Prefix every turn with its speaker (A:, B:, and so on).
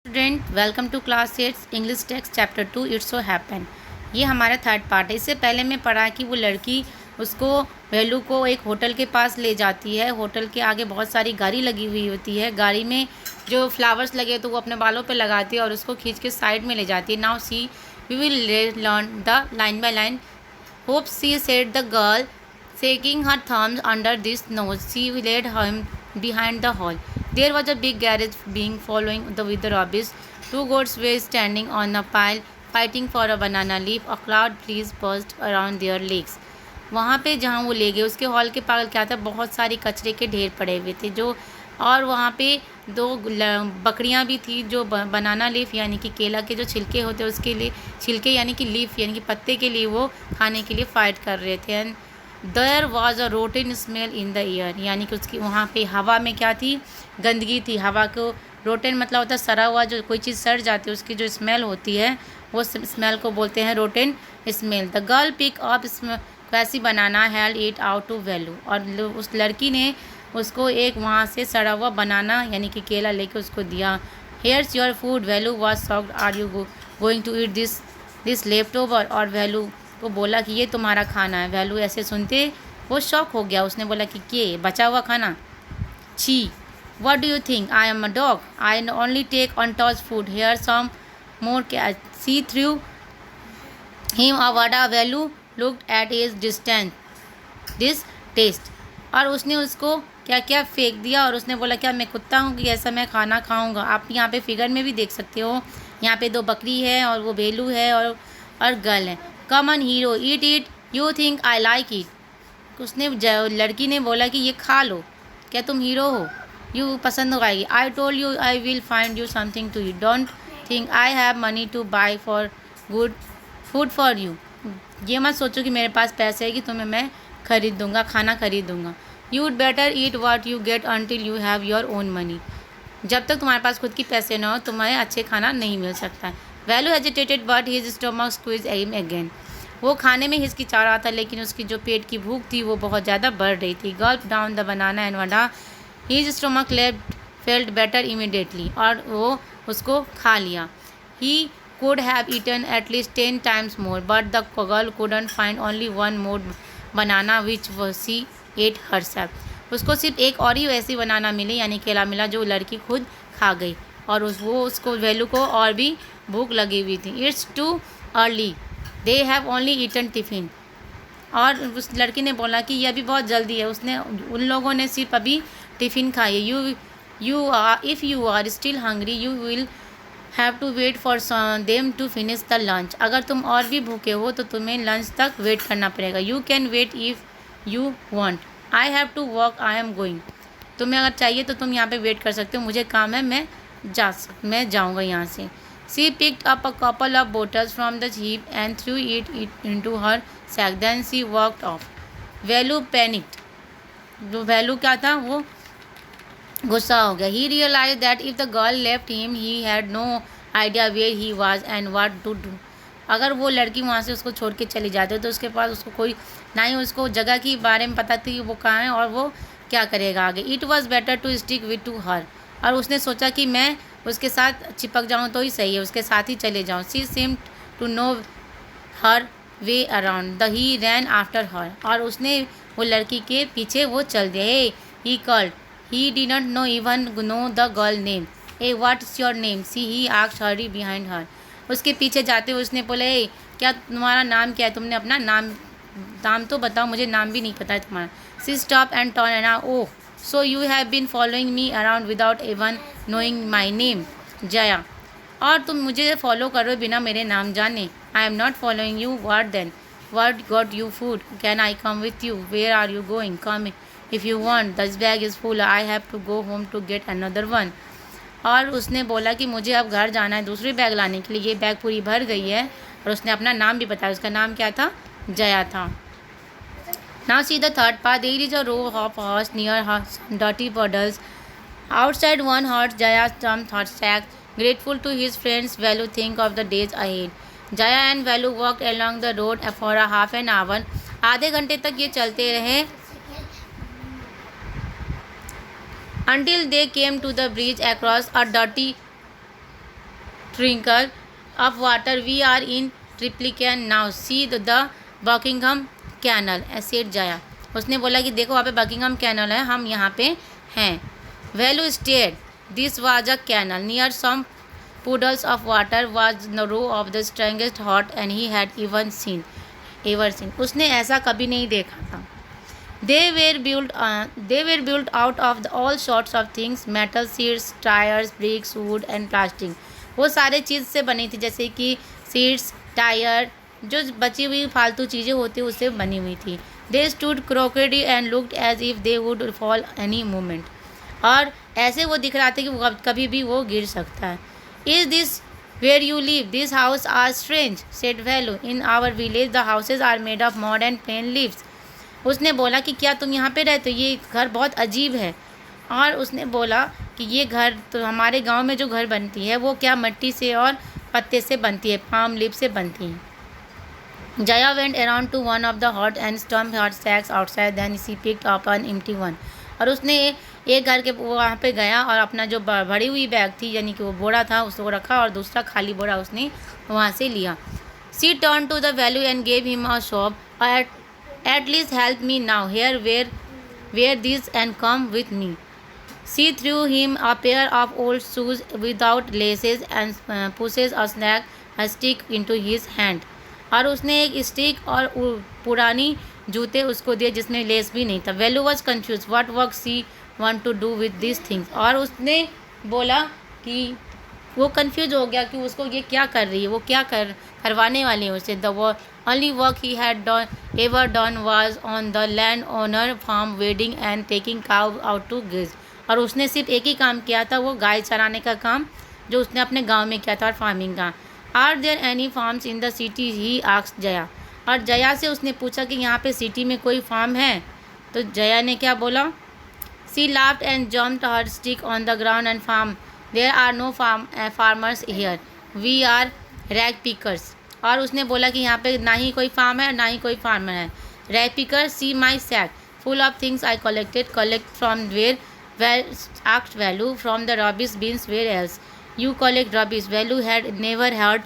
A: Student welcome to class 8 English text chapter 2 it's so happen. ये हमारा third part है। इससे पहले मैं पढ़ा कि वो लड़की उसको वेलू को एक होटल के पास ले जाती है। होटल के आगे बहुत सारी गाड़ी लगी हुई होती है। गाड़ी में जो फ्लावर्स लगे तो वो अपने बालों पे लगाती है और उसको खींच के साइड में ले जाती है। Now see we will learn the line by line. Hop she said the girl shaking her thumbs under this nose. She led him behind the hall. There was a big garage being following with the rubbish. Two goats were standing on a pile, fighting for a banana leaf. A cloud breeze buzzed around their legs. वहाँ पे जहाँ वो ले गए उसके hall के पास क्या था, बहुत सारी कचरे के ढेर पड़े हुए थे जो, और वहाँ पे दो बकरियाँ भी थी जो बनाना लीफ यानी कि केला के जो छिलके होते हैं उसके लिए, छिलके यानी कि लीफ यानी कि पत्ते के लिए वो खाने के लिए फाइट कर रहे थे। And there was a rotten smell in the air, यानी कि उसकी वहाँ पे हवा में क्या थी, गंदगी थी। हवा को रोटन मतलब होता है सड़ा हुआ, जो कोई चीज़ सड़ जाती है उसकी जो स्मेल होती है वो स्मेल को बोलते हैं rotten smell. The girl pick up वैसी banana held it out to Velu, और उस लड़की ने उसको एक वहाँ से सड़ा हुआ बनाना यानी कि केला लेके उसको दिया। Here's your food, Velu was shocked, are you going to eat this leftover, और वेलू को बोला कि ये तुम्हारा खाना है। वेलू ऐसे सुनते वो शॉक हो गया। उसने बोला कि ये बचा हुआ खाना, छी, what do you think I am a dog, I only take untouched food, here some more catch, she threw him a vada. Velu looked at his distaste, और उसने उसको क्या क्या फेंक दिया, और उसने बोला क्या मैं कुत्ता हूँ कि ऐसा मैं खाना खाऊंगा। आप यहाँ पे फिगर में भी देख सकते हो, यहाँ पे दो बकरी है और वो वेलू है और गर्ल है। Come on hero eat it, you think I like it. उसने लड़की ने बोला कि ये खा लो, क्या तुम हीरो हो, यू पसंद हो आएगी। I told you I will find you something to eat, don't think I have money to buy for good food for you. ये मत सोचो कि मेरे पास पैसे है कि तुम्हें मैं खरीद दूँगा, खाना खरीद दूँगा। You'd better eat what you get until you have your own money. जब तक तुम्हारे पास खुद की पैसे ना हो तुम्हें अच्छे खाना नहीं मिल सकता है। Value hesitated but his stomach squeeze M again. वो खाने में हिचकिचा रहा था लेकिन उसकी जो पेट की भूख थी वो बहुत ज़्यादा बढ़ रही थी। गल्प down the banana and vada, his stomach left felt better immediately, और वो उसको खा लिया। ही could have eaten at least 10 times more, but the girl couldn't find only one more banana which she ate herself. उसको सिर्फ एक और ही वैसी बनाना मिली यानी केला मिला जो लड़की खुद खा गई, और वो उसको वेलू को और भी भूख लगी हुई थी। It's too early, they have only eaten tiffin. और उस लड़की ने बोला कि यह अभी बहुत जल्दी है, उसने उन लोगों ने सिर्फ अभी टिफ़िन खाई है। You are if you are still hungry you will have to wait for them to finish the lunch. अगर तुम और भी भूखे हो तो तुम्हें लंच तक वेट करना पड़ेगा। You can wait if you want, I have to work, I am going. तुम्हें अगर चाहिए तो तुम यहाँ पे वेट कर सकते हो, मुझे काम है, मैं जाऊँगा यहाँ से। She picked up a couple of bottles from the heap and threw it into her sack, then she walked off. Velu panicked, जो वैल्यू क्या था वो गुस्सा हो गया। He realise that if the girl left him he had no idea where he was and what to do. अगर वो लड़की वहाँ से उसको छोड़ के चली जाती तो उसके पास उसको कोई ना ही उसको जगह के बारे में पता थी कि वो कहाँ है और वो क्या करेगा आगे। It was better to stick with to her, और उसने सोचा कि मैं उसके साथ चिपक जाऊँ तो ही सही है, उसके साथ ही चले जाऊँ। She seemed to know her way around the he ran after her, और उसने वो लड़की के पीछे वो चल दिया। Hey he called, he didn't know even know the girl name. Hey, what's your name? See, he asked hurry behind her. उसके पीछे जाते हुए उसने बोले, hey, क्या तुम्हारा नाम क्या है, तुमने अपना नाम तो बताओ, मुझे नाम भी नहीं पता है तुम्हारा। She stopped and turned and oh, so you have been following me around without even knowing my name, Jaya, और तुम मुझे फॉलो करो बिना मेरे नाम जाने। I am not following you. What then? What got you food? Can I come with you? Where are you going? Come if you want. This bag is full. I have to go home to get another one. और उसने बोला कि मुझे अब घर जाना है दूसरी बैग लाने के लिए, ये बैग पूरी भर गई है। और उसने अपना नाम भी बताया, उसका नाम क्या था, जया था। Now see the third part. There is a row of horse near her, some dirty puddles. Outside one horse, Jaya jumped her sack, grateful to his friends. Velu think of the days ahead. Jaya and Velu walked along the road for a half an hour. आधे घंटे तक ये चलते रहे until they came to the bridge across a dirty trickle of water, we are in Triplicane now, see the Buckingham canal, said Jaya. उसने बोला कि देखो वहाँ पे बकिंगम कैनल है, हम यहाँ पे हैं। Velu stated this was a canal near some puddles of water was the row of the strangest thought and he had even seen उसने ऐसा कभी नहीं देखा था। they were built out of all sorts of things, metal, seats, tires, bricks, wood and plastic। वो सारे चीज़ से बनी थी, जैसे कि सीट्स, टायर, जो बची हुई फालतू चीज़ें होती उससे बनी हुई थी। they stood crooked and looked as if they would fall any moment, और ऐसे वो दिख रहा था कि वो कभी भी वो गिर सकता है। Is this where you live? These houses are strange, said Velu. In our village, the houses are made of mud and plain leaves. उसने बोला कि क्या तुम यहाँ पे रहते हो, ये घर बहुत अजीब है। और उसने बोला कि ये घर तो हमारे गांव में जो घर बनती है वो क्या मिट्टी से और पत्ते से बनती है, पाम लीफ से बनती है। Jaya went around to one of the hut and stumped her sacks outside. Then she picked up an empty one. और उसने एक घर के वहाँ पे गया और अपना जो भरी हुई बैग थी, यानी कि वो बोरा था, उसको रखा और दूसरा खाली बोरा उसने वहाँ से लिया। She turned to the value and gave him a shove. At least help me now. Here, wear these and come with me. She threw him a pair of old shoes without laces and pushes a stick into his hand. और उसने एक stick और पुरानी जूते उसको दिए जिसमें less भी नहीं था। Velu was confuse what work she want to do with this things, और उसने बोला कि वो कन्फ्यूज हो गया कि उसको ये क्या कर रही है, वो क्या करवाने वाली है उसे। The only work he had ever done was on the land owner farm weeding and taking cow out to graze, और उसने सिर्फ एक ही काम किया था, वो गाय चराने का काम जो उसने अपने गाँव में किया था, और फार्मिंग का। Are there any farms in the city he asked Jaya, और जया से उसने पूछा कि यहाँ पे सिटी में कोई फार्म है। तो जया ने क्या बोला, she laughed and jumped her stick on the ground and farm, there are no farmers here, we are rag pickers. और उसने बोला कि यहाँ पे ना ही कोई फार्म है ना ही कोई फार्मर है। Rag picker, see my sack full of things I collect from where asked Value, from the rubbish bins, where else? You collect rubbish. Value had never heard